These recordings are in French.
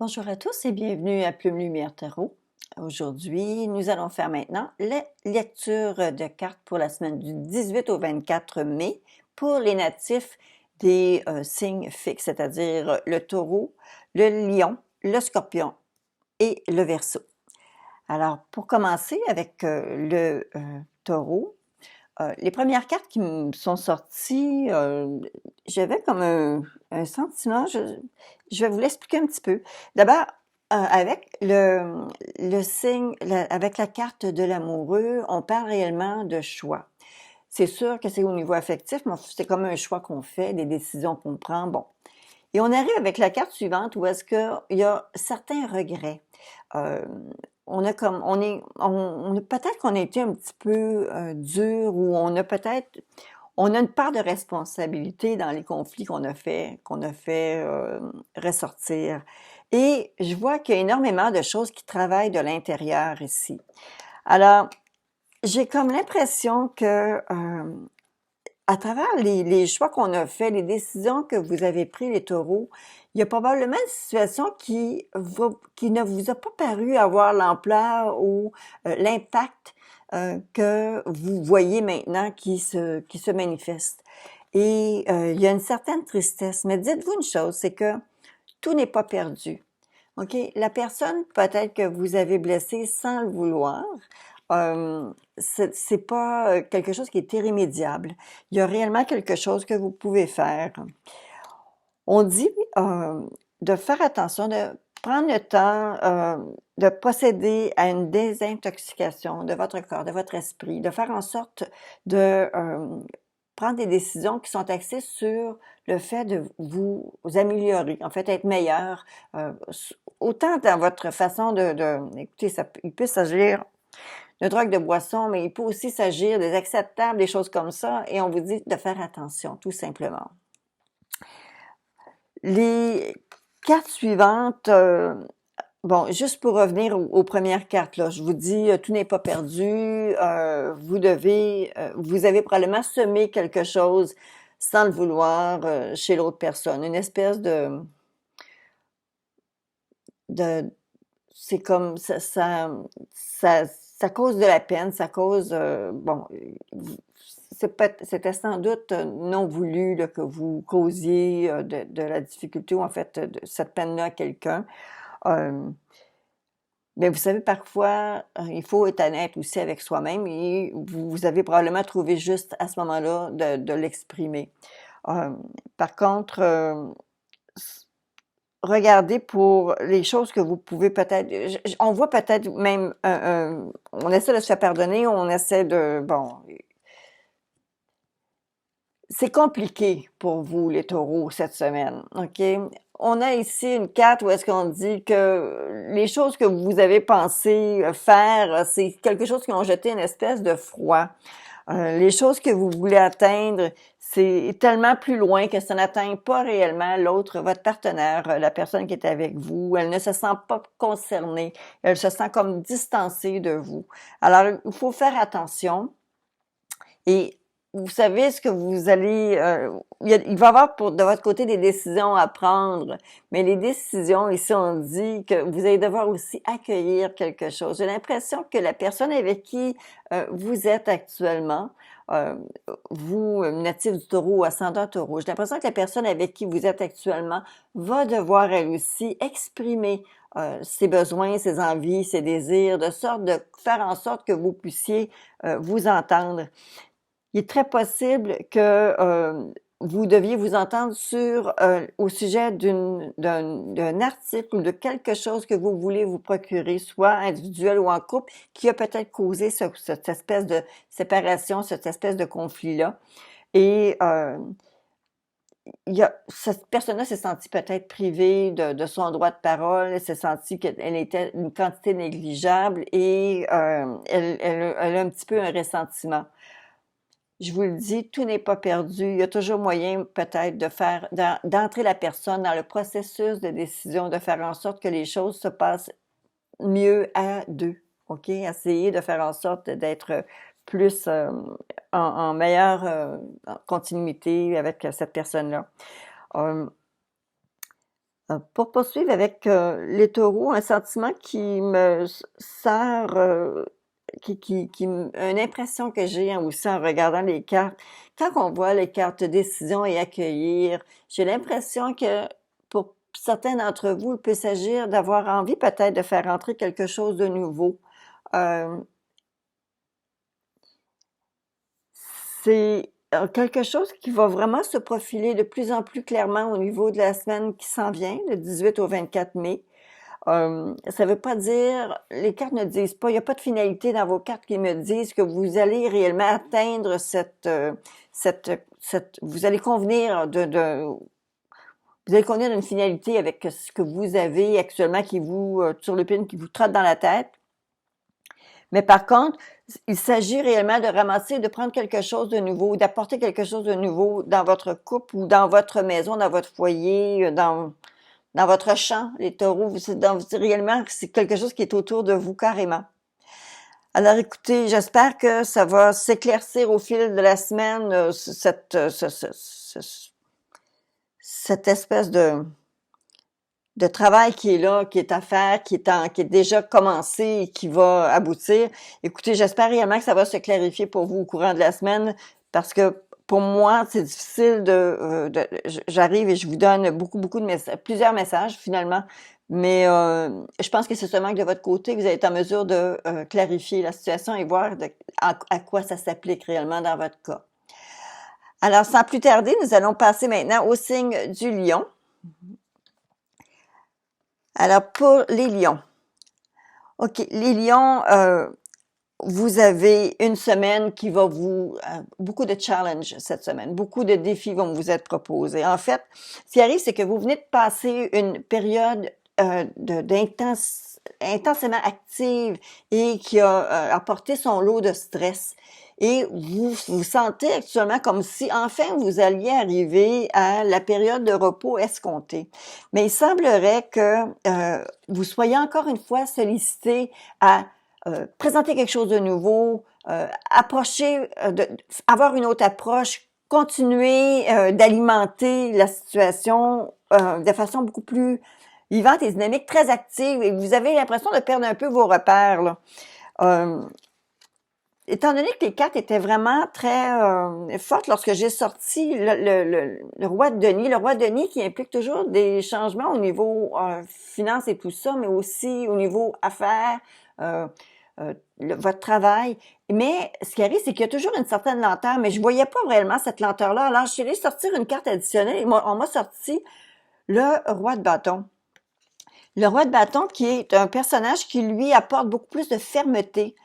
Bonjour à tous et bienvenue à Plume Lumière Tarot. Aujourd'hui, nous allons faire maintenant les lectures de cartes pour la semaine du 18 au 24 mai pour les natifs des signes fixes, c'est-à-dire le taureau, le lion, le scorpion et le verseau. Alors, pour commencer avec le taureau, les premières cartes qui me sont sorties, j'avais comme un sentiment, je vais vous l'expliquer un petit peu. D'abord, avec le signe, avec la carte de l'amoureux, on parle réellement de choix. C'est sûr que c'est au niveau affectif, mais c'est comme un choix qu'on fait, des décisions qu'on prend, bon. Et on arrive avec la carte suivante où est-ce qu'il y a certains regrets. Euh, on a comme, peut-être qu'on a été un petit peu dur ou on a une part de responsabilité dans les conflits qu'on a fait ressortir. Et je vois qu'il y a énormément de choses qui travaillent de l'intérieur ici. Alors, j'ai comme l'impression que à travers les choix qu'on a faits, les décisions que vous avez prises, les taureaux, il y a probablement une situation qui ne vous a pas paru avoir l'ampleur ou l'impact que vous voyez maintenant qui se manifeste. Et il y a une certaine tristesse. Mais dites-vous une chose, c'est que tout n'est pas perdu. OK? La personne peut-être que vous avez blessée sans le vouloir, c'est pas quelque chose qui est irrémédiable. Il y a réellement quelque chose que vous pouvez faire. On dit de faire attention, de prendre le temps de procéder à une désintoxication de votre corps, de votre esprit, de faire en sorte de prendre des décisions qui sont axées sur le fait de vous améliorer, en fait, être meilleur, autant dans votre façon écoutez, il peut s'agir de drogue, de boisson, mais il peut aussi s'agir des acceptables, des choses comme ça, et on vous dit de faire attention, tout simplement. Les cartes suivantes, bon, juste pour revenir aux premières cartes, là, je vous dis, tout n'est pas perdu, vous avez probablement semé quelque chose sans le vouloir chez l'autre personne, une espèce de c'est comme ça cause de la peine, ça cause bon, c'était sans doute non voulu là, que vous causiez de la difficulté ou en fait de cette peine-là à quelqu'un. Euh, mais vous savez, parfois, il faut être honnête aussi avec soi-même et vous avez probablement trouvé juste à ce moment-là de l'exprimer. Euh, Par contre, regardez pour les choses que vous pouvez peut-être on voit peut-être même on essaie de se faire pardonner, on essaie de bon, c'est compliqué pour vous les taureaux cette semaine, OK? On a ici une carte où est-ce qu'on dit que les choses que vous avez pensé faire, c'est quelque chose qui ont jeté une espèce de froid. Les choses que vous voulez atteindre, c'est tellement plus loin que ça n'atteint pas réellement l'autre, votre partenaire, la personne qui est avec vous. Elle ne se sent pas concernée. Elle se sent comme distancée de vous. Alors, il faut faire attention. Et vous savez ce que vous allez... il va y avoir de votre côté des décisions à prendre, mais les décisions, ici, on dit que vous allez devoir aussi accueillir quelque chose. J'ai l'impression que la personne avec qui vous êtes actuellement, euh, vous, natif du taureau ou ascendant taureau, j'ai l'impression que la personne avec qui vous êtes actuellement va devoir, elle aussi, exprimer ses besoins, ses envies, ses désirs, de sorte de faire en sorte que vous puissiez vous entendre. Il est très possible que vous deviez vous entendre au sujet d'un article ou de quelque chose que vous voulez vous procurer, soit individuel ou en couple, qui a peut-être causé cette espèce de séparation, cette espèce de conflit-là. Et cette personne-là s'est sentie peut-être privée de son droit de parole, elle s'est sentie qu'elle était une quantité négligeable et elle a un petit peu un ressentiment. Je vous le dis, tout n'est pas perdu. Il y a toujours moyen peut-être d'entrer la personne dans le processus de décision, de faire en sorte que les choses se passent mieux à deux. OK? Essayez de faire en sorte d'être plus en meilleure continuité avec cette personne-là. Pour poursuivre avec les taureaux, un sentiment qui me sert, une impression que j'ai aussi en regardant les cartes. Quand on voit les cartes décision et accueillir, j'ai l'impression que pour certains d'entre vous, il peut s'agir d'avoir envie peut-être de faire entrer quelque chose de nouveau. Euh, c'est quelque chose qui va vraiment se profiler de plus en plus clairement au niveau de la semaine qui s'en vient, le 18 au 24 mai. Ça veut pas dire, les cartes ne disent pas, il n'y a pas de finalité dans vos cartes qui me disent que vous allez réellement atteindre vous allez convenir vous allez convenir d'une finalité avec ce que vous avez actuellement qui vous, sur le pin, qui vous trotte dans la tête. Mais par contre, il s'agit réellement de ramasser, de prendre quelque chose de nouveau, d'apporter quelque chose de nouveau dans votre couple ou dans votre maison, dans votre foyer, dans votre champ, les taureaux. Réellement, c'est quelque chose qui est autour de vous carrément. Alors écoutez, j'espère que ça va s'éclaircir au fil de la semaine, cette espèce de travail qui est là, qui est à faire, qui est déjà commencé et qui va aboutir. Écoutez, j'espère réellement que ça va se clarifier pour vous au courant de la semaine parce que pour moi, c'est difficile j'arrive et je vous donne beaucoup de messages, plusieurs messages finalement, mais je pense que c'est seulement que de votre côté, vous allez être en mesure de clarifier la situation et voir à quoi ça s'applique réellement dans votre cas. Alors, sans plus tarder, nous allons passer maintenant au signe du lion. Alors, pour les lions. OK, les lions, vous avez une semaine qui va beaucoup de challenges cette semaine, beaucoup de défis vont vous être proposés. En fait, ce qui arrive, c'est que vous venez de passer une période intensément active et qui a apporté son lot de stress. Et vous vous sentez actuellement comme si enfin vous alliez arriver à la période de repos escomptée. Mais il semblerait que vous soyez encore une fois sollicité à présenter quelque chose de nouveau, avoir une autre approche, continuer d'alimenter la situation de façon beaucoup plus vivante et dynamique, très active, et vous avez l'impression de perdre un peu vos repères, là. Étant donné que les cartes étaient vraiment très fortes lorsque j'ai sorti le roi de denier, le roi de denier qui implique toujours des changements au niveau finance et tout ça, mais aussi au niveau affaires, votre travail. Mais ce qui arrive, c'est qu'il y a toujours une certaine lenteur, mais je voyais pas réellement cette lenteur-là. Alors, je suis allée sortir une carte additionnelle et on m'a sorti le roi de bâton. Le roi de bâton qui est un personnage qui, lui, apporte beaucoup plus de fermeté,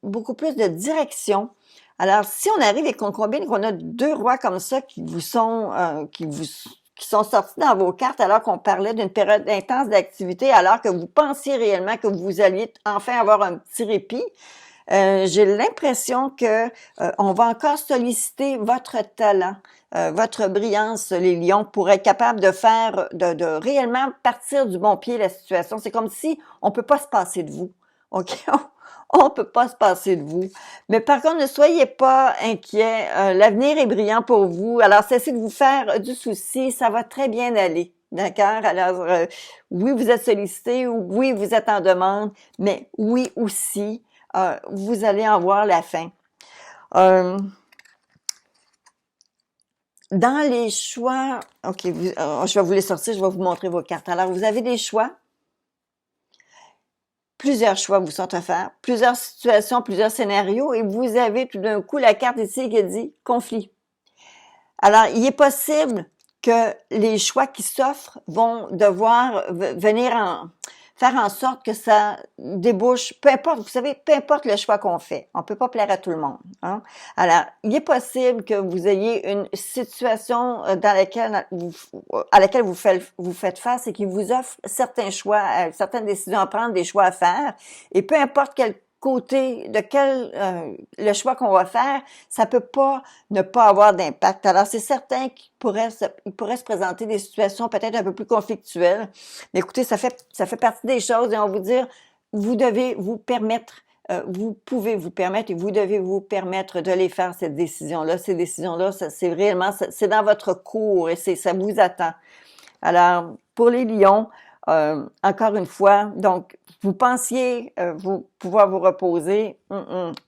beaucoup plus de direction. Alors, si on arrive et qu'on combine, qu'on a deux rois comme ça qui sont sortis dans vos cartes alors qu'on parlait d'une période intense d'activité, alors que vous pensiez réellement que vous alliez enfin avoir un petit répit, j'ai l'impression que on va encore solliciter votre talent, votre brillance, les lions, pour être capable de réellement partir du bon pied la situation. C'est comme si on peut pas se passer de vous. OK? On peut pas se passer de vous. Mais par contre, ne soyez pas inquiets. L'avenir est brillant pour vous. Alors, cessez de vous faire du souci. Ça va très bien aller. D'accord? Alors, oui, vous êtes sollicité. Oui, vous êtes en demande. Mais oui aussi, vous allez en voir la fin. Dans les choix, OK, je vais vous les sortir, je vais vous montrer vos cartes. Alors, vous avez des choix. Plusieurs choix vous sont offerts, plusieurs situations, plusieurs scénarios, et vous avez tout d'un coup la carte ici qui dit « conflit ». Alors, il est possible que les choix qui s'offrent vont devoir faire en sorte que ça débouche, peu importe, vous savez, peu importe le choix qu'on fait, on peut pas plaire à tout le monde, hein? Alors, il est possible que vous ayez une situation à laquelle vous faites face et qui vous offre certains choix, certaines décisions à prendre, des choix à faire, et peu importe quel côté, le choix qu'on va faire, ça peut pas ne pas avoir d'impact. Alors, c'est certain qu'il pourrait se présenter des situations peut-être un peu plus conflictuelles. Mais écoutez, ça fait partie des choses et on vous dire, vous devez vous permettre, vous pouvez vous permettre et vous devez vous permettre de les faire, ces décisions-là. Ces décisions-là, c'est réellement, c'est dans votre cours et ça vous attend. Alors, pour les lions, encore une fois, donc, vous pensiez vous pouvoir vous reposer,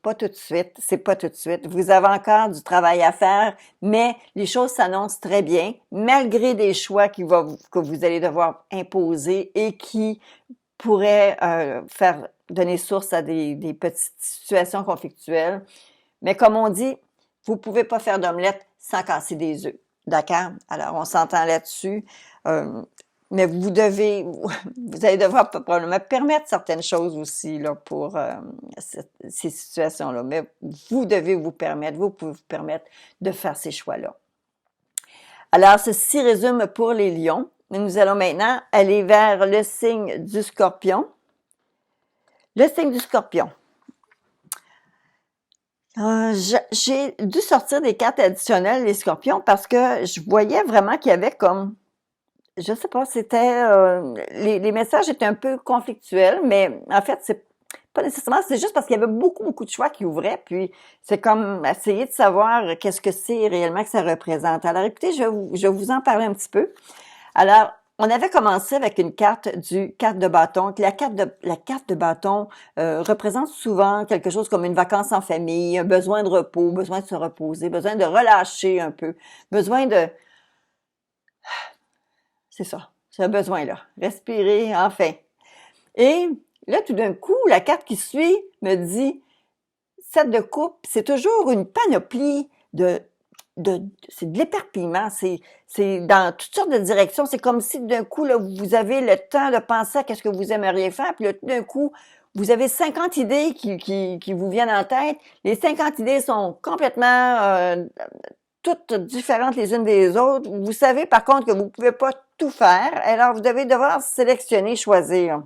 pas tout de suite, c'est pas tout de suite. Vous avez encore du travail à faire, mais les choses s'annoncent très bien, malgré des choix que vous allez devoir imposer et qui pourraient faire donner source à des petites situations conflictuelles. Mais comme on dit, vous pouvez pas faire d'omelette sans casser des œufs. D'accord? Alors, on s'entend là-dessus. Mais vous allez devoir probablement permettre certaines choses aussi là, pour ces situations-là. Mais vous devez vous permettre, vous pouvez vous permettre de faire ces choix-là. Alors, ceci résume pour les lions. Nous allons maintenant aller vers le signe du scorpion. Le signe du scorpion. J'ai dû sortir des cartes additionnelles, les scorpions, parce que je voyais vraiment qu'il y avait comme, je sais pas, c'était, les messages étaient un peu conflictuels, mais en fait, c'est pas nécessairement, c'est juste parce qu'il y avait beaucoup de choix qui ouvraient, puis c'est comme essayer de savoir qu'est-ce que c'est réellement que ça représente. Alors écoutez, je vais vous en parler un petit peu. Alors, on avait commencé avec une carte de bâton. La carte de bâton représente souvent quelque chose comme une vacance en famille, un besoin de repos, besoin de se reposer, besoin de relâcher un peu, besoin de... C'est ça, c'est un besoin-là. Respirer, enfin. Et là, tout d'un coup, la carte qui suit me dit, 7 de coupe, c'est toujours une panoplie c'est de l'éparpillement, c'est dans toutes sortes de directions. C'est comme si d'un coup, là, vous avez le temps de penser à qu'est-ce que vous aimeriez faire, puis là, tout d'un coup, vous avez 50 idées qui vous viennent en tête. Les 50 idées sont complètement toutes différentes les unes des autres. Vous savez par contre que vous pouvez pas tout faire, alors vous devez devoir sélectionner, choisir.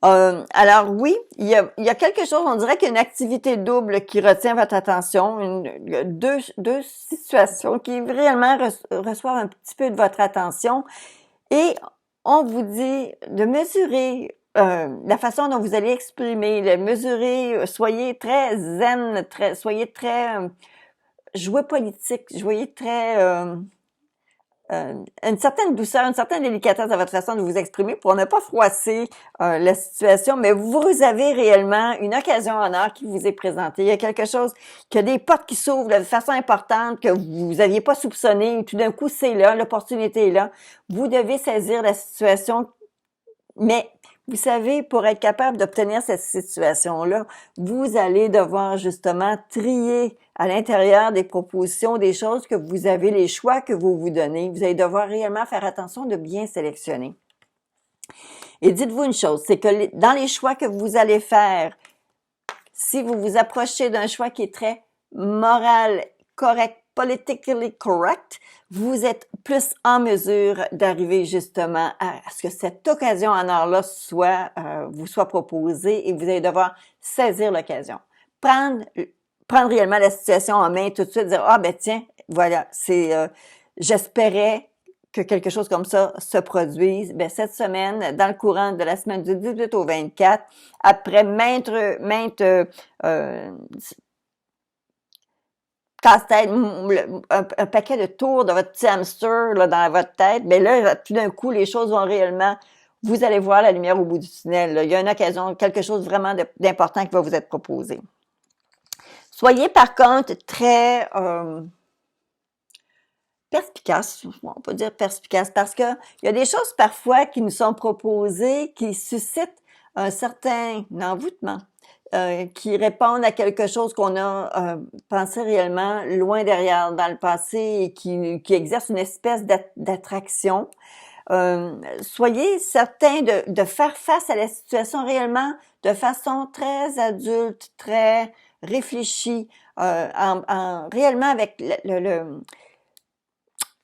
Alors oui, il y a quelque chose, on dirait qu'il y a une activité double qui retient votre attention, deux situations qui réellement reçoivent un petit peu de votre attention et on vous dit de mesurer la façon dont vous allez exprimer, de mesurer, soyez très zen, soyez très jouez politique, soyez très une certaine douceur, une certaine délicatesse à votre façon de vous exprimer pour ne pas froisser la situation, mais vous avez réellement une occasion en or qui vous est présentée. Il y a quelque chose, qu'il y a des portes qui s'ouvrent de façon importante que vous n'aviez pas soupçonné, tout d'un coup c'est là, l'opportunité est là. Vous devez saisir la situation, mais vous savez, pour être capable d'obtenir cette situation-là, vous allez devoir justement trier à l'intérieur des propositions, des choses que vous avez, les choix que vous vous donnez. Vous allez devoir réellement faire attention de bien sélectionner. Et dites-vous une chose, c'est que dans les choix que vous allez faire, si vous vous approchez d'un choix qui est très moral, correct, politically correct, vous êtes plus en mesure d'arriver justement à ce que cette occasion en or-là vous soit proposée et vous allez devoir saisir l'occasion. Prendre réellement la situation en main tout de suite, dire « Ah ben tiens, voilà, j'espérais que quelque chose comme ça se produise. » Ben cette semaine, dans le courant de la semaine du 18 au 24, après maintes casse-tête, un paquet de tours de votre petit hamster là, dans votre tête, mais là, tout d'un coup, les choses vont réellement, vous allez voir la lumière au bout du tunnel. Là. Il y a une occasion, quelque chose vraiment d'important qui va vous être proposé. Soyez par contre très perspicace, on peut dire perspicace, parce que il y a des choses parfois qui nous sont proposées qui suscitent un certain envoûtement. Qui répondent à quelque chose qu'on a pensé réellement loin derrière dans le passé et qui exerce une espèce d'attraction. Soyez certains de faire face à la situation réellement de façon très adulte, très réfléchie, réellement avec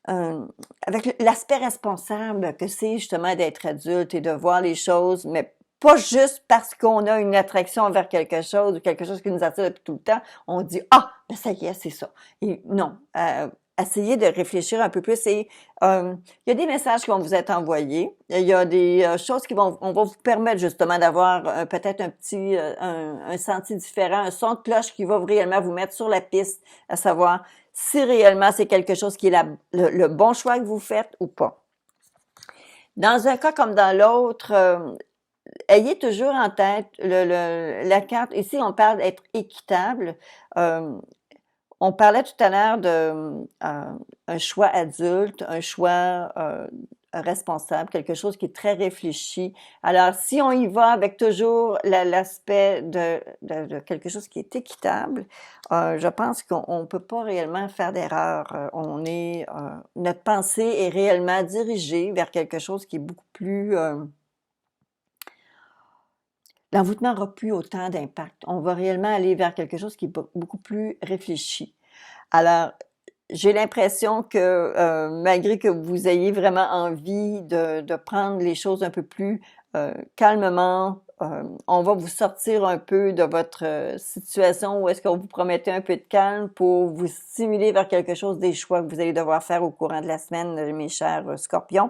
avec l'aspect responsable que c'est justement d'être adulte et de voir les choses, mais pas juste parce qu'on a une attraction envers quelque chose ou quelque chose qui nous attire depuis tout le temps, on dit « Ah, ben ça y est, c'est ça. » Et non, essayez de réfléchir un peu plus et il y a des messages qui vont vous être envoyés, il y a des choses on va vous permettre justement d'avoir peut-être un sentier différent, un son de cloche qui va réellement vous mettre sur la piste, à savoir si réellement c'est quelque chose qui est le bon choix que vous faites ou pas. Dans un cas comme dans l'autre, ayez toujours en tête la carte. Ici, on parle d'être équitable. On parlait tout à l'heure de un choix adulte, un choix responsable, quelque chose qui est très réfléchi. Alors, si on y va avec toujours l'aspect de quelque chose qui est équitable, je pense qu'on ne peut pas réellement faire d'erreur. Notre pensée est réellement dirigée vers quelque chose qui est beaucoup plus l'envoûtement n'aura plus autant d'impact. On va réellement aller vers quelque chose qui est beaucoup plus réfléchi. Alors, j'ai l'impression que malgré que vous ayez vraiment envie de prendre les choses un peu plus calmement, on va vous sortir un peu de votre situation où est-ce qu'on vous promettait un peu de calme pour vous stimuler vers quelque chose des choix que vous allez devoir faire au courant de la semaine, mes chers scorpions.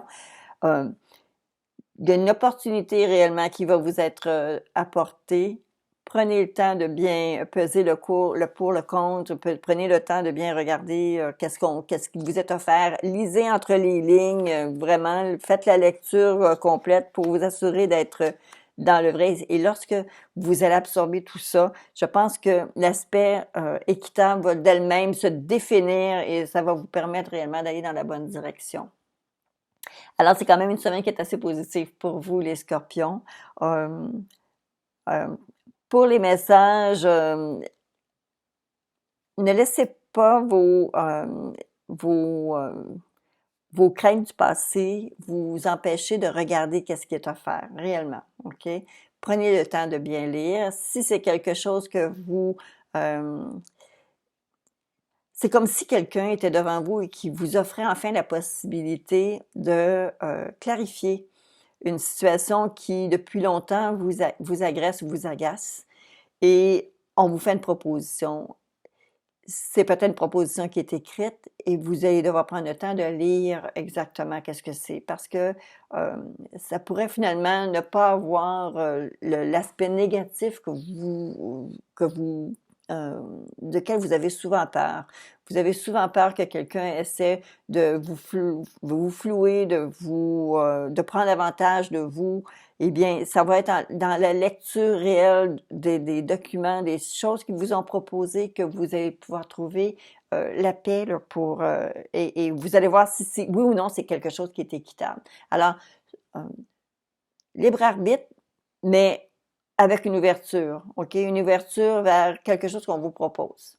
Il y a une opportunité réellement qui va vous être apportée. Prenez le temps de bien peser le pour, le contre. Prenez le temps de bien regarder qu'est-ce qui vous est offert. Lisez entre les lignes, vraiment. Faites la lecture complète pour vous assurer d'être dans le vrai. Et lorsque vous allez absorber tout ça, je pense que l'aspect équitable va d'elle-même se définir et ça va vous permettre réellement d'aller dans la bonne direction. Alors, c'est quand même une semaine qui est assez positive pour vous, les scorpions. Euh, euh, pour les messages, ne laissez pas vos, vos craintes du passé vous empêcher de regarder qu'est-ce qui est offert, réellement, OK? Prenez le temps de bien lire. Si c'est quelque chose que vous... c'est comme si quelqu'un était devant vous et qui vous offrait enfin la possibilité de clarifier une situation qui, depuis longtemps, vous agresse ou vous agace et on vous fait une proposition. C'est peut-être une proposition qui est écrite et vous allez devoir prendre le temps de lire exactement qu'est-ce que c'est parce que ça pourrait finalement ne pas avoir l'aspect négatif de quel vous avez souvent peur. Vous avez souvent peur que quelqu'un essaie de vous flouer, de prendre avantage de vous. Eh bien, ça va être dans la lecture réelle des documents, des choses qu'ils vous ont proposées, que vous allez pouvoir trouver la paix là, et vous allez voir si oui ou non c'est quelque chose qui est équitable. Alors, euh, libre arbitre, mais avec une ouverture, OK? Une ouverture vers quelque chose qu'on vous propose.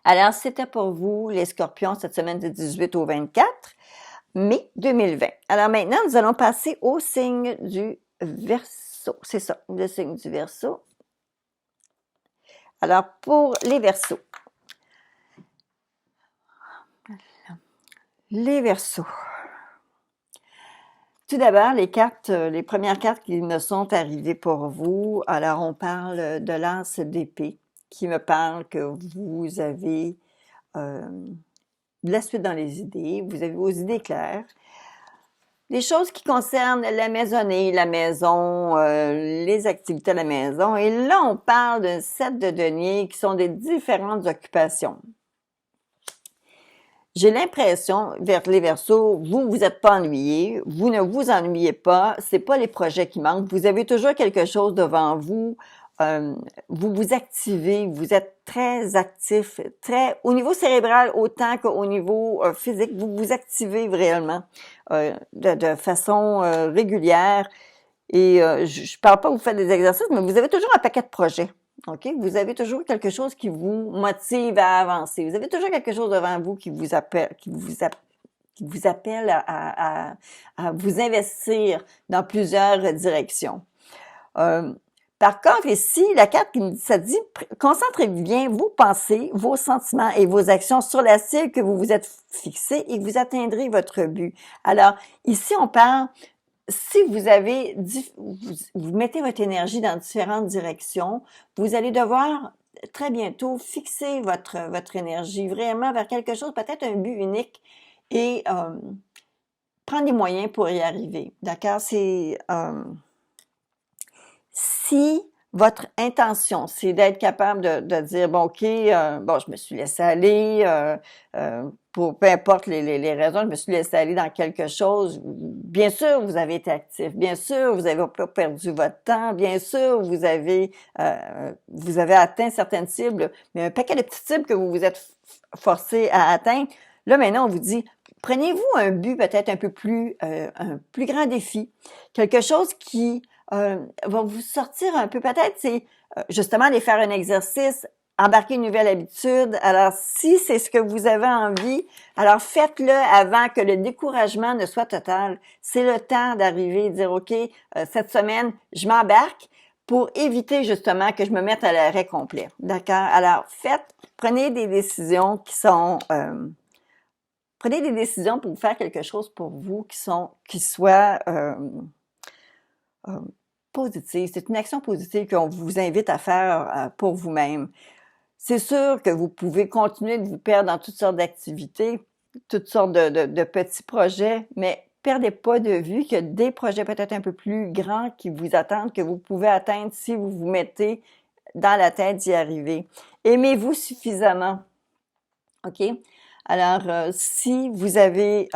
Alors, c'était pour vous, les scorpions, cette semaine du 18 au 24 mai 2020. Alors maintenant, nous allons passer au signe du Verseau. C'est ça, le signe du Verseau. Alors, pour les Verseaux. Les Verseaux. Tout d'abord, les premières cartes qui me sont arrivées pour vous. Alors, on parle de l'As d'épée qui me parle que vous avez de la suite dans les idées, vous avez vos idées claires. Les choses qui concernent la maisonnée, la maison, les activités à la maison. Et là, on parle d'un set de deniers qui sont des différentes occupations. J'ai l'impression, vers les Verseaux, vous êtes pas ennuyés, vous ne vous ennuyez pas, c'est pas les projets qui manquent, vous avez toujours quelque chose devant vous, vous vous activez, vous êtes très actif, au niveau cérébral autant qu'au niveau physique, vous vous activez réellement de façon régulière. Et je parle pas que vous faites des exercices, mais vous avez toujours un paquet de projets. OK? Vous avez toujours quelque chose qui vous motive à avancer. Vous avez toujours quelque chose devant vous qui vous appelle, à vous investir dans plusieurs directions. Par contre, ici, la carte, ça dit, concentrez bien vos pensées, vos sentiments et vos actions sur la cible que vous vous êtes fixée et vous atteindrez votre but. Alors, ici, on parle, si vous mettez votre énergie dans différentes directions, vous allez devoir très bientôt fixer votre énergie vraiment vers quelque chose, peut-être un but unique et prendre des moyens pour y arriver. D'accord? Si votre intention, c'est d'être capable de dire, bon, OK, bon, je me suis laissé aller, pour peu importe les raisons, je me suis laissée aller dans quelque chose. Bien sûr, vous avez été actif. Bien sûr, vous avez pas perdu votre temps. Bien sûr, vous avez atteint certaines cibles, mais un paquet de petites cibles que vous vous êtes forcé à atteindre. Là, maintenant, on vous dit, prenez-vous un but peut-être un plus grand défi. Quelque chose qui va vous sortir un peu. Peut-être c'est justement aller faire un exercice, embarquer une nouvelle habitude. Alors, si c'est ce que vous avez envie, alors faites-le avant que le découragement ne soit total. C'est le temps d'arriver et de dire, OK, cette semaine, je m'embarque pour éviter justement que je me mette à l'arrêt complet. D'accord? Alors, prenez des décisions prenez des décisions pour faire quelque chose pour vous qui soit positive. C'est une action positive qu'on vous invite à faire pour vous-même. C'est sûr que vous pouvez continuer de vous perdre dans toutes sortes d'activités, toutes sortes de petits projets, mais perdez pas de vue qu'il y a des projets peut-être un peu plus grands qui vous attendent, que vous pouvez atteindre si vous vous mettez dans la tête d'y arriver. Aimez-vous suffisamment. OK? Alors, si vous avez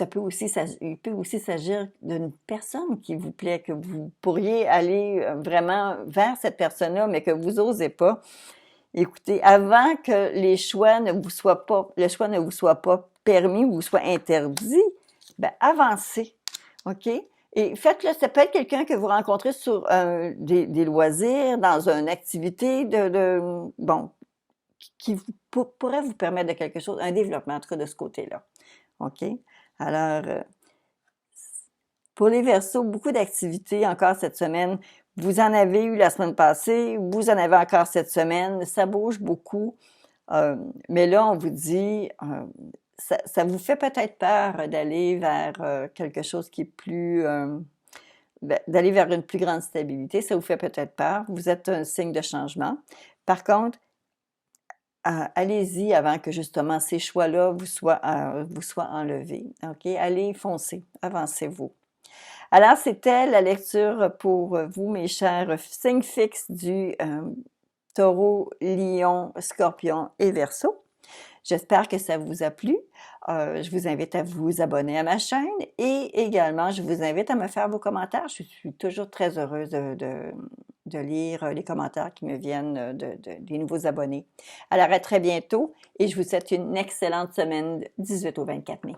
il peut aussi s'agir d'une personne qui vous plaît, que vous pourriez aller vraiment vers cette personne-là, mais que vous osez pas. Écoutez, avant que le choix ne vous soit pas permis ou vous soit interdit, ben avancez, OK? Et faites-le, ça peut être quelqu'un que vous rencontrez sur des loisirs, dans une activité qui pourrait vous permettre de quelque chose, un développement en tout cas de ce côté-là, OK? Alors, pour les Verseaux, beaucoup d'activités encore cette semaine. Vous en avez eu la semaine passée, vous en avez encore cette semaine. Ça bouge beaucoup. Mais là, on vous dit, ça vous fait peut-être peur d'aller vers quelque chose qui est plus... d'aller vers une plus grande stabilité. Ça vous fait peut-être peur. Vous êtes un signe de changement. Par contre, allez-y avant que justement ces choix-là vous soient enlevés. OK? Allez, foncez, avancez-vous. Alors, c'était la lecture pour vous, mes chers signes fixes du Taureau, Lion, Scorpion et Verseau. J'espère que ça vous a plu. Je vous invite à vous abonner à ma chaîne et également, je vous invite à me faire vos commentaires. Je suis toujours très heureuse de lire les commentaires qui me viennent des nouveaux abonnés. Alors, à très bientôt et je vous souhaite une excellente semaine du 18 au 24 mai.